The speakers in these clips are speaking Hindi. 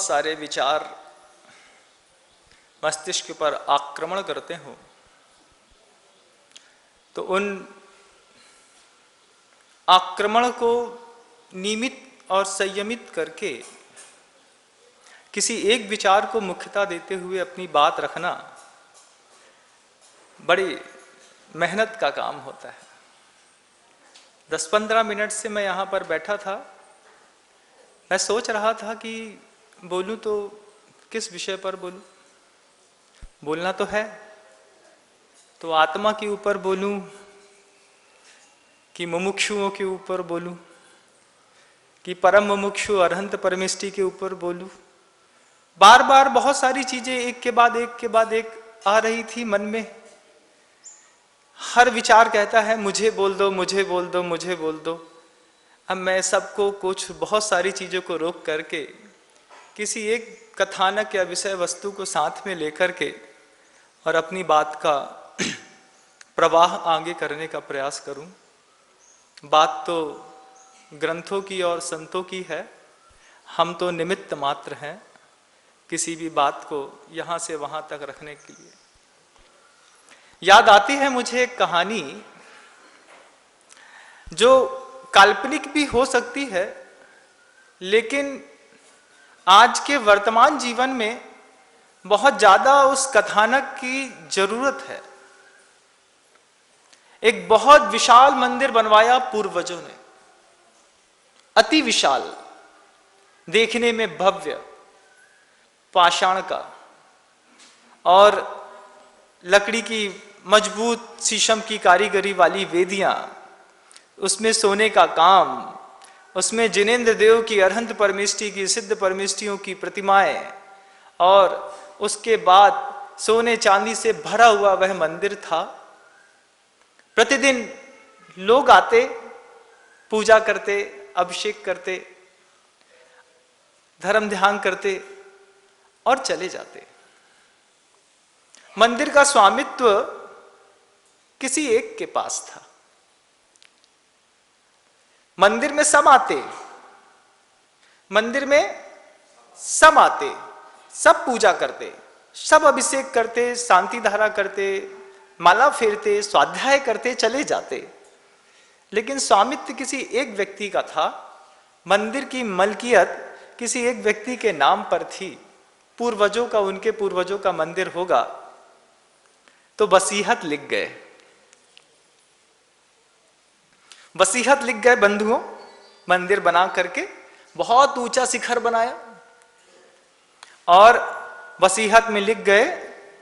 सारे विचार मस्तिष्क पर आक्रमण करते हो तो उन आक्रमण को नियमित और संयमित करके किसी एक विचार को मुख्यता देते हुए अपनी बात रखना बड़ी मेहनत का काम होता है। 10-15 मिनट से मैं यहाँ पर बैठा था। मैं सोच रहा था कि बोलूँ तो किस विषय पर बोलूँ। बोलना तो है, तो आत्मा के ऊपर बोलूँ कि मुमुक्षुओं के ऊपर बोलूँ कि परम मुमुक्षु अरहंत परमेष्टि के ऊपर बोलूँ। बार बार बहुत सारी चीजें एक के बाद एक आ रही थी मन में। हर विचार कहता है मुझे बोल दो, मुझे बोल दो, मुझे बोल दो। अब मैं सबको कुछ बहुत सारी चीजों को रोक करके किसी एक कथानक या विषय वस्तु को साथ में लेकर के और अपनी बात का प्रवाह आगे करने का प्रयास करूं। बात तो ग्रंथों की और संतों की है, हम तो निमित्त मात्र हैं किसी भी बात को यहाँ से वहाँ तक रखने के लिए। याद आती है मुझे एक कहानी जो काल्पनिक भी हो सकती है, लेकिन आज के वर्तमान जीवन में बहुत ज्यादा उस कथानक की जरूरत है। एक बहुत विशाल मंदिर बनवाया पूर्वजों ने, अति विशाल, देखने में भव्य, पाषाण का और लकड़ी की मजबूत शीशम की कारीगरी वाली वेदियां, उसमें सोने का काम, उसमें जिनेंद्र देव की अरहंत परमेष्टि की सिद्ध परमेष्टियों की प्रतिमाएं, और उसके बाद सोने चांदी से भरा हुआ वह मंदिर था। प्रतिदिन लोग आते, पूजा करते, अभिषेक करते, धर्म ध्यान करते और चले जाते। मंदिर का स्वामित्व किसी एक के पास था। मंदिर में सब आते, मंदिर में सब आते, सब पूजा करते, सब अभिषेक करते, शांति धारा करते, माला फेरते, स्वाध्याय करते, चले जाते। लेकिन स्वामित्व किसी एक व्यक्ति का था। मंदिर की मलकियत किसी एक व्यक्ति के नाम पर थी। पूर्वजों का, उनके पूर्वजों का मंदिर होगा। तो वसीहत लिख गए, वसीहत लिख गए बंधुओं। मंदिर बना करके बहुत ऊंचा शिखर बनाया और वसीहत में लिख गए,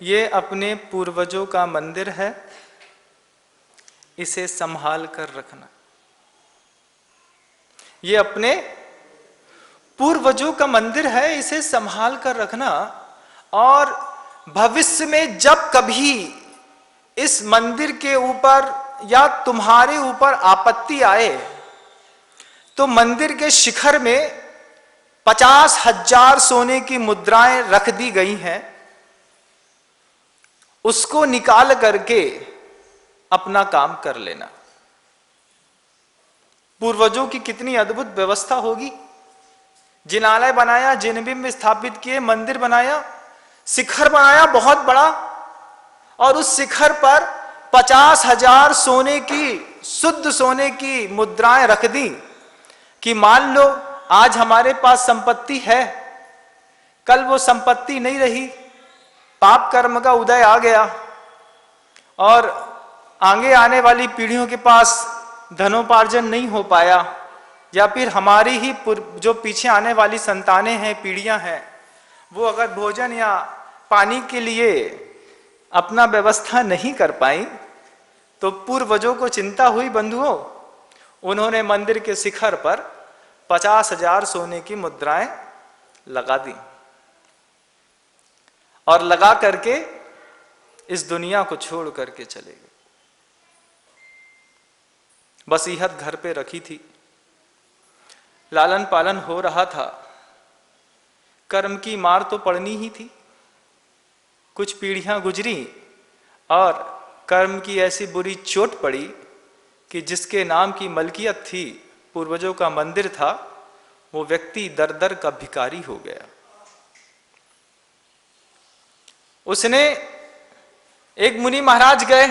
ये अपने पूर्वजों का मंदिर है, इसे संभाल कर रखना। ये अपने पूर्वजों का मंदिर है, इसे संभाल कर रखना। और भविष्य में जब कभी इस मंदिर के ऊपर या तुम्हारे ऊपर आपत्ति आए तो मंदिर के शिखर में 50,000 सोने की मुद्राएं रख दी गई हैं, उसको निकाल करके अपना काम कर लेना। पूर्वजों की कितनी अद्भुत व्यवस्था होगी। जिनालय बनाया, जिनबिंब स्थापित किए, मंदिर बनाया, शिखर बनाया बहुत बड़ा, और उस शिखर पर 50,000 सोने की, शुद्ध सोने की मुद्राएं रख दी कि मान लो आज हमारे पास संपत्ति है, कल वो संपत्ति नहीं रही, पाप कर्म का उदय आ गया और आगे आने वाली पीढ़ियों के पास धनोपार्जन नहीं हो पाया, या फिर हमारी ही जो पीछे आने वाली संतानें हैं, पीढ़ियां हैं, वो अगर भोजन या पानी के लिए अपना व्यवस्था नहीं कर पाई तो पूर्वजों को चिंता हुई बंधुओं। उन्होंने मंदिर के शिखर पर 50,000 सोने की मुद्राएं लगा दी और लगा करके इस दुनिया को छोड़ करके चले गए। वसीयत घर पे रखी थी, लालन पालन हो रहा था, कर्म की मार तो पड़नी ही थी। कुछ पीढ़ियां गुजरी और कर्म की ऐसी बुरी चोट पड़ी कि जिसके नाम की मलकियत थी, पूर्वजों का मंदिर था, वो व्यक्ति दर दर का भिखारी हो गया। उसने एक मुनि महाराज गए,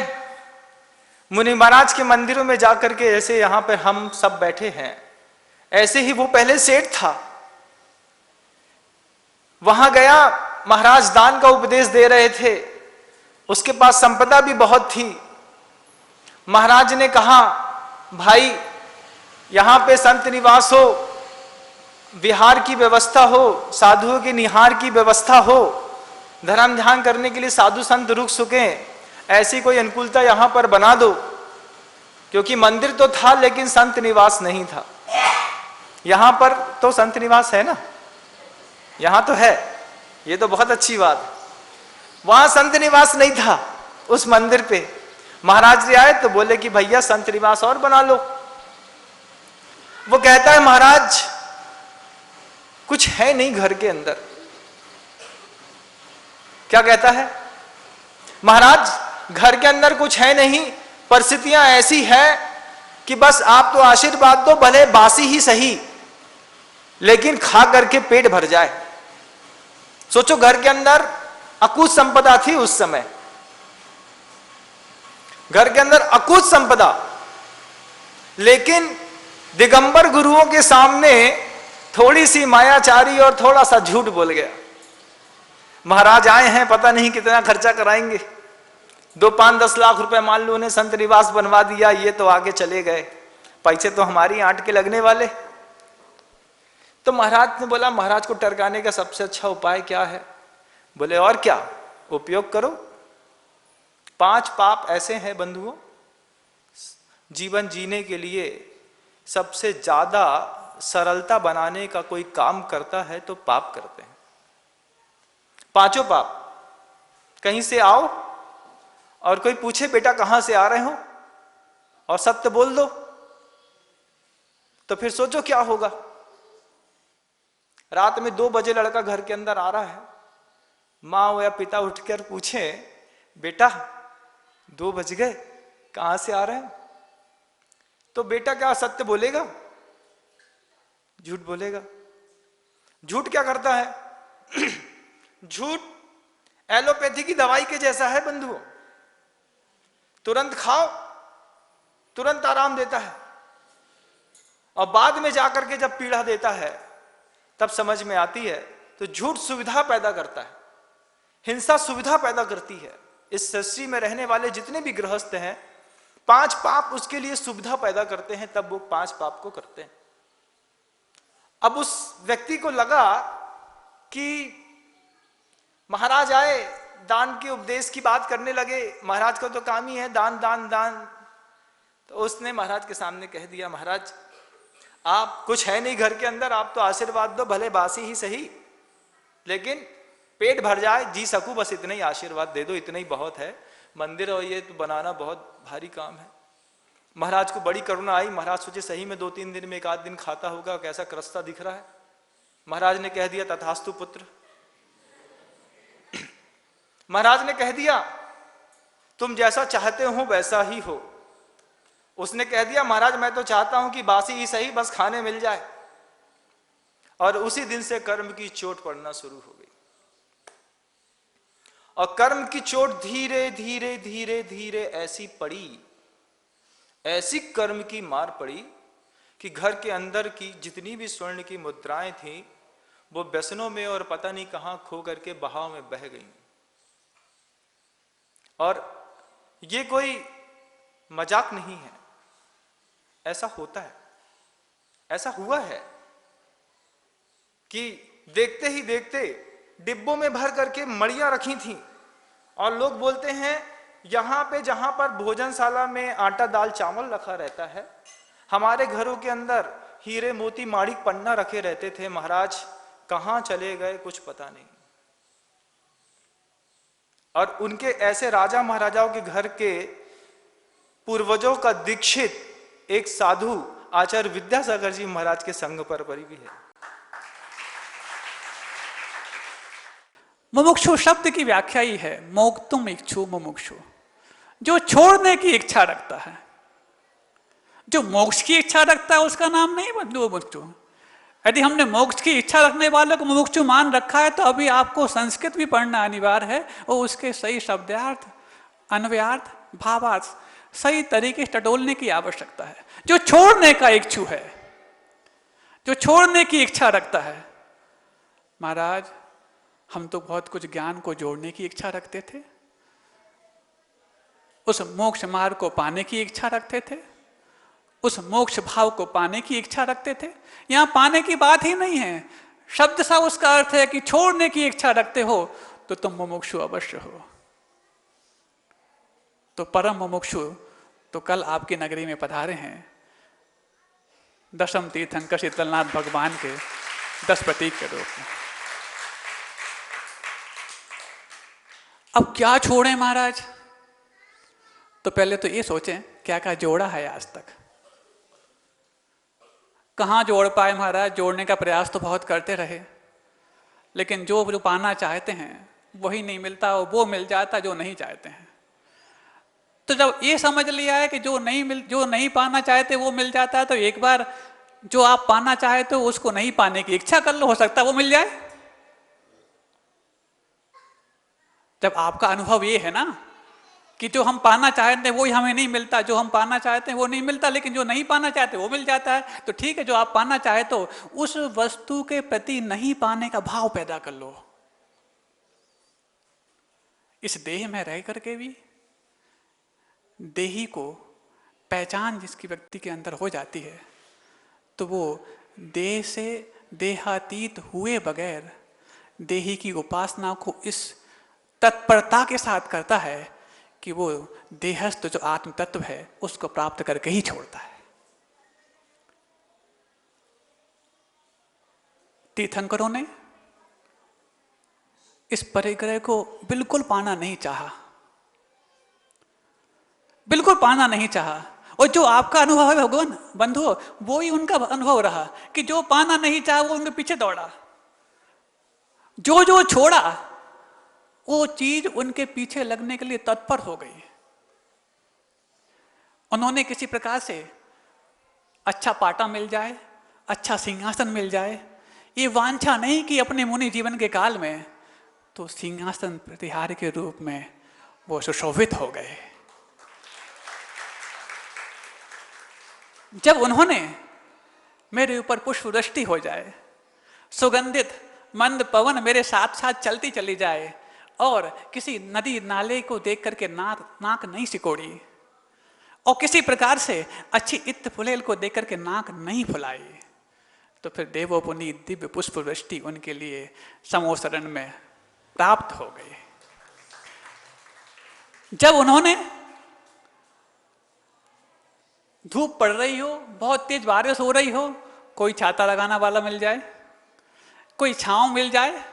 मुनि महाराज के मंदिरों में जाकर के, ऐसे यहां पर हम सब बैठे हैं, ऐसे ही वो पहले सेठ था, वहां गया, महाराज दान का उपदेश दे रहे थे, उसके पास संपदा भी बहुत थी। महाराज ने कहा, भाई यहां पे संत निवास हो, विहार की व्यवस्था हो, साधुओं के निहार की व्यवस्था हो, धर्म ध्यान करने के लिए साधु संत रुक सके, ऐसी कोई अनुकूलता यहां पर बना दो। क्योंकि मंदिर तो था लेकिन संत निवास नहीं था। यहां पर तो संत निवास है ना, यहां तो है, ये तो बहुत अच्छी बात है। वहां संत निवास नहीं था उस मंदिर पे। महाराज जी आए तो बोले कि भैया संत निवास और बना लो। वो कहता है, महाराज कुछ है नहीं घर के अंदर। क्या कहता है? महाराज घर के अंदर कुछ है नहीं, परिस्थितियां ऐसी है कि बस आप तो आशीर्वाद दो, भले बासी ही सही, लेकिन खा करके पेट भर जाए। सोचो, घर के अंदर अकूत संपदा थी उस समय, घर के अंदर अकूत संपदा, लेकिन दिगंबर गुरुओं के सामने थोड़ी सी मायाचारी और थोड़ा सा झूठ बोल गया। महाराज आए हैं, पता नहीं कितना खर्चा कराएंगे, 2-5-10 लाख रुपए मान लो उन्हें संत निवास बनवा दिया, ये तो आगे चले गए, पैसे तो हमारी आंट के लगने वाले। तो महाराज ने बोला, महाराज को टरकाने का सबसे अच्छा उपाय क्या है? बोले, और क्या उपयोग करो। 5 पाप ऐसे हैं बंधुओं, जीवन जीने के लिए सबसे ज्यादा सरलता बनाने का कोई काम करता है तो पाप करते हैं। 5 पाप। कहीं से आओ और कोई पूछे बेटा कहां से आ रहे हो, और सत्य बोल दो, तो फिर सोचो क्या होगा। रात में 2 बजे लड़का घर के अंदर आ रहा है, माँ या पिता उठकर पूछे, बेटा 2 बज गए, कहां से आ रहे हैं? तो बेटा क्या सत्य बोलेगा? झूठ बोलेगा। झूठ क्या करता है? झूठ एलोपैथी की दवाई के जैसा है बंधुओं, तुरंत खाओ तुरंत आराम देता है, और बाद में जाकर के जब पीड़ा देता है तब समझ में आती है। तो झूठ सुविधा पैदा करता है, हिंसा सुविधा पैदा करती है। इस सृष्टि में रहने वाले जितने भी गृहस्थ हैं, 5 पाप उसके लिए सुविधा पैदा करते हैं, तब वो 5 पाप को करते हैं। अब उस व्यक्ति को लगा कि महाराज आए, दान के उपदेश की बात करने लगे, महाराज का तो काम ही है दान दान दान। तो उसने महाराज के सामने कह दिया, महाराज आप कुछ है नहीं घर के अंदर, आप तो आशीर्वाद दो, भले बासी ही सही, लेकिन पेट भर जाए, जी सकूं, बस इतना ही आशीर्वाद दे दो, इतना ही बहुत है। मंदिर और ये तो बनाना बहुत भारी काम है। महाराज को बड़ी करुणा आई। महाराज सोचे सही में 2-3 दिन में 1 दिन खाता होगा, कैसा क्रस्ता दिख रहा है। महाराज ने कह दिया, तथास्तु पुत्र। महाराज ने कह दिया, तुम जैसा चाहते हो वैसा ही हो। उसने कह दिया, महाराज मैं तो चाहता हूं कि बासी ही सही, बस खाने मिल जाए। और उसी दिन से कर्म की चोट पड़ना शुरू हो गई, और कर्म की चोट धीरे धीरे धीरे धीरे ऐसी पड़ी, ऐसी कर्म की मार पड़ी कि घर के अंदर की जितनी भी स्वर्ण की मुद्राएं थी वो व्यसनों में और पता नहीं कहां खो करके बहाव में बह गई। और ये कोई मजाक नहीं है, ऐसा होता है, ऐसा हुआ है कि देखते ही देखते डिब्बों में भर करके मड़ियां रखी थी, और लोग बोलते हैं यहां पे जहां पर भोजनशाला में आटा दाल चावल रखा रहता है, हमारे घरों के अंदर हीरे मोती माणिक पन्ना रखे रहते थे, महाराज कहां चले गए कुछ पता नहीं। और उनके ऐसे राजा महाराजाओं के घर के पूर्वजों का दीक्षित एक साधु आचार्य विद्यासागर जी महाराज के संग पर भी है। मुमुक्षु शब्द की व्याख्या ही है मोक्तुम इच्छु मुमुक्षु, जो छोड़ने की इच्छा रखता है। जो मोक्ष की इच्छा रखता है उसका नाम नहीं बंधु मुमुक्षु। यदि हमने मोक्ष की इच्छा रखने वालों को मुमुक्षु मान रखा है तो अभी आपको संस्कृत भी पढ़ना अनिवार्य है और उसके सही शब्दार्थ, अन्वयार्थ, भावार्थ सही तरीके से टटोलने की आवश्यकता है। जो छोड़ने का इच्छु है, जो छोड़ने की इच्छा रखता है, महाराज हम तो बहुत कुछ ज्ञान को जोड़ने की इच्छा रखते थे, उस मोक्ष मार्ग को पाने की इच्छा रखते थे, उस मोक्ष भाव को पाने की इच्छा रखते थे। यहां पाने की बात ही नहीं है, शब्द सा उसका अर्थ है कि छोड़ने की इच्छा रखते हो तो तुम मुमुक्षु अवश्य हो। तो परम मुमुक्षु तो कल आपकी नगरी में पधारे हैं, दशम तीर्थंकर शीतलनाथ भगवान के 10 प्रतीक के रूप में। अब क्या छोड़ें महाराज? तो पहले तो ये सोचें क्या क्या जोड़ा है आज तक, कहाँ जोड़ पाए महाराज? जोड़ने का प्रयास तो बहुत करते रहे, लेकिन जो पाना चाहते हैं वही नहीं मिलता, और वो मिल जाता जो नहीं चाहते हैं। तो जब ये समझ लिया है कि जो नहीं पाना चाहते वो मिल जाता है, तो एक बार जो आप पाना चाहते हो उसको नहीं पाने की इच्छा कर लो, हो सकता है वो मिल जाए। जब आपका अनुभव ये है ना कि जो हम पाना चाहते हैं वो ही हमें नहीं मिलता, जो हम पाना चाहते हैं वो नहीं मिलता, लेकिन जो नहीं पाना चाहते वो मिल जाता है, तो ठीक है, जो आप पाना चाहते हो उस वस्तु के प्रति नहीं पाने का भाव पैदा कर लो। इस देह में रह करके भी देही को पहचान जिसकी व्यक्ति के अंदर हो जाती है, तो वो देह से देहातीत हुए बगैर देही की उपासना को इस तत्परता के साथ करता है कि वो देहस्थ जो आत्म तत्व है उसको प्राप्त करके ही छोड़ता है। तीर्थंकरों ने इस परिग्रह को बिल्कुल पाना नहीं चाहा, बिल्कुल पाना नहीं चाहा। और जो आपका अनुभव है भगवान बंधु, वो ही उनका अनुभव रहा कि जो पाना नहीं चाहा वो उनके पीछे दौड़ा, जो जो छोड़ा वो चीज उनके पीछे लगने के लिए तत्पर हो गई। उन्होंने किसी प्रकार से अच्छा पाटा मिल जाए, अच्छा सिंहासन मिल जाए, ये वांछा नहीं कि अपने मुनि जीवन के काल में तो सिंहासन प्रतिहार के रूप में वो सुशोभित हो गए। जब उन्होंने मेरे ऊपर पुष्प वृष्टि हो जाए, सुगंधित मंद पवन मेरे साथ साथ चलती चली जाए, और किसी नदी नाले को देख करके नाक नहीं सिकोड़ी, और किसी प्रकार से अच्छी इत्र फुलेल को देख करके नाक नहीं फुलाई, तो फिर देवोपुनीत दिव्य पुष्प वृष्टि उनके लिए समोसरण में प्राप्त हो गई। जब उन्होंने धूप पड़ रही हो, बहुत तेज बारिश हो रही हो, कोई छाता लगाना वाला मिल जाए, कोई छांव मिल जाए,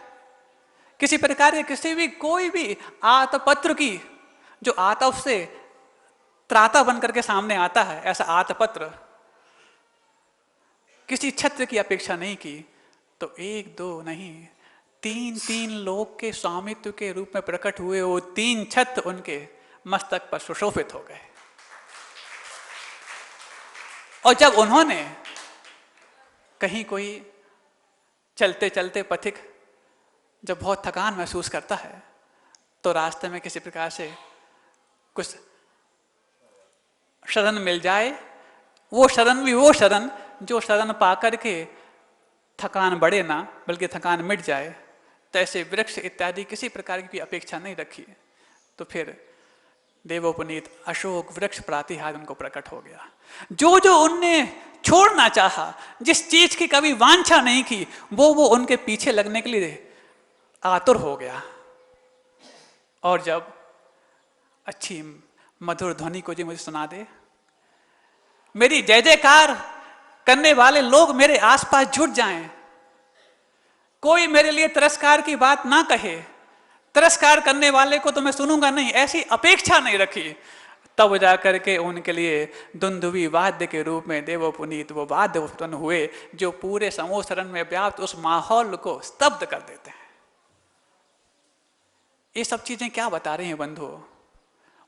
किसी प्रकार के किसी भी कोई भी आतपत्र की जो आतप से त्राता बन करके सामने आता है, ऐसा आतपत्र किसी छत्र की अपेक्षा नहीं की, तो 1 2 नहीं 3 लोक के स्वामित्व के रूप में प्रकट हुए वो 3 छत्र उनके मस्तक पर सुशोभित हो गए। और जब उन्होंने कहीं कोई चलते चलते पथिक जब बहुत थकान महसूस करता है, तो रास्ते में किसी प्रकार से कुछ शरण मिल जाए, वो शरण भी वो शरण जो शरण पाकर के थकान बढ़े ना बल्कि थकान मिट जाए, तो ऐसे वृक्ष इत्यादि किसी प्रकार की अपेक्षा नहीं रखी, तो फिर देवोपनीत अशोक वृक्ष प्रातिहार उनको प्रकट हो गया। जो जो उनने छोड़ना चाहा, जिस चीज की कभी वांछा नहीं की, वो उनके पीछे लगने के लिए आतुर हो गया। और जब अच्छी मधुर ध्वनि को जी मुझे सुना दे, मेरी जय जयकार करने वाले लोग मेरे आसपास जुट जाएं, कोई मेरे लिए तिरस्कार की बात ना कहे, तिरस्कार करने वाले को तो मैं सुनूंगा नहीं, ऐसी अपेक्षा नहीं रखी, तब जाकर के उनके लिए दुंदुभी वाद्य के रूप में देवोपुनीत वो वाद्य उत्पन्न हुए जो पूरे समोसरण में व्याप्त उस माहौल को स्तब्ध कर देते हैं। ये सब चीजें क्या बता रही हैं बंधु?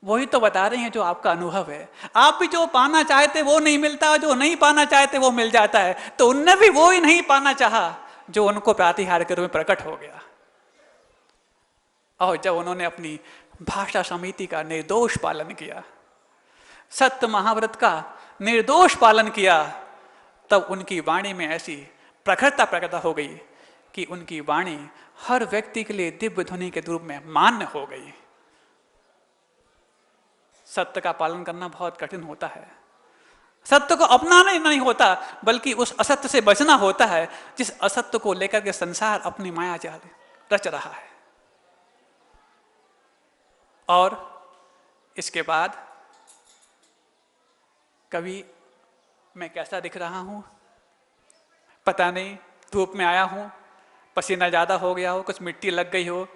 वही तो बता रहे हैं जो आपका अनुभव है। आप भी जो पाना चाहते वो नहीं मिलता, जो नहीं पाना चाहते वो मिल जाता है। तो उनने भी वो ही नहीं पाना चाहा जो उनको प्रातिहार के रूप में प्रकट हो गया। और जब उन्होंने अपनी भाषा समिति का निर्दोष पालन किया, सत्य महाव्रत का निर्दोष पालन किया, तब उनकी वाणी में ऐसी प्रखरता प्रकट हो गई कि उनकी वाणी हर व्यक्ति के लिए दिव्य ध्वनि के रूप में मान्य हो गई। सत्य का पालन करना बहुत कठिन होता है। सत्य को अपनाना ही नहीं होता, बल्कि उस असत्य से बचना होता है जिस असत्य को लेकर के संसार अपनी माया जाल रच रहा है। और इसके बाद कभी मैं कैसा दिख रहा हूं पता नहीं, धूप में आया हूं, पसीना ज़्यादा हो गया हो, कुछ मिट्टी लग गई हो,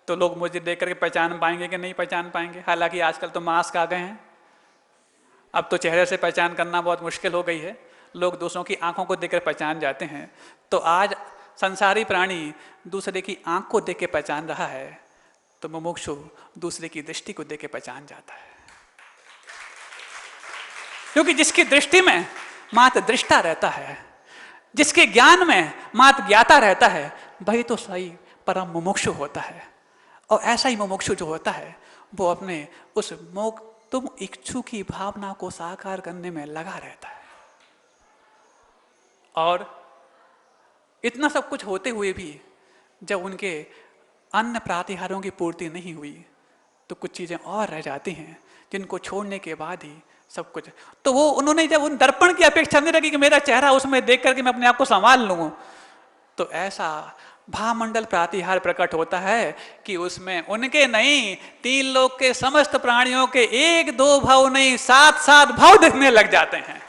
तो लोग मुझे देख करके पहचान पाएंगे कि नहीं पहचान पाएंगे। हालांकि आजकल तो मास्क आ गए हैं, अब तो चेहरे से पहचान करना बहुत मुश्किल हो गई है, लोग दूसरों की आंखों को देखकर पहचान जाते हैं। तो आज संसारी प्राणी दूसरे की आंख को देख के पहचान रहा है, तो मुमुक्षु दूसरे की दृष्टि को देख के पहचान जाता है। क्योंकि जिसकी दृष्टि में मात्र दृष्टा रहता है, जिसके ज्ञान में मात्र ज्ञाता रहता है, वही तो सही परम मुमुक्षु होता है। और ऐसा ही मुमुक्षु जो होता है वो अपने उस तुम इच्छु की भावना को साकार करने में लगा रहता है। और इतना सब कुछ होते हुए भी जब उनके अन्य प्रातिहारों की पूर्ति नहीं हुई तो कुछ चीजें और रह जाती हैं जिनको छोड़ने के बाद ही सब कुछ। तो वो उन्होंने जब उन दर्पण की अपेक्षा नहीं रखी कि मेरा चेहरा उसमें देख करके मैं अपने आप को संभाल लूं, तो ऐसा भामंडल प्रातिहार प्रकट होता है कि उसमें उनके नहीं, 3 लोक के समस्त प्राणियों के 1-2 भाव नहीं, 7-7 भाव दिखने लग जाते हैं।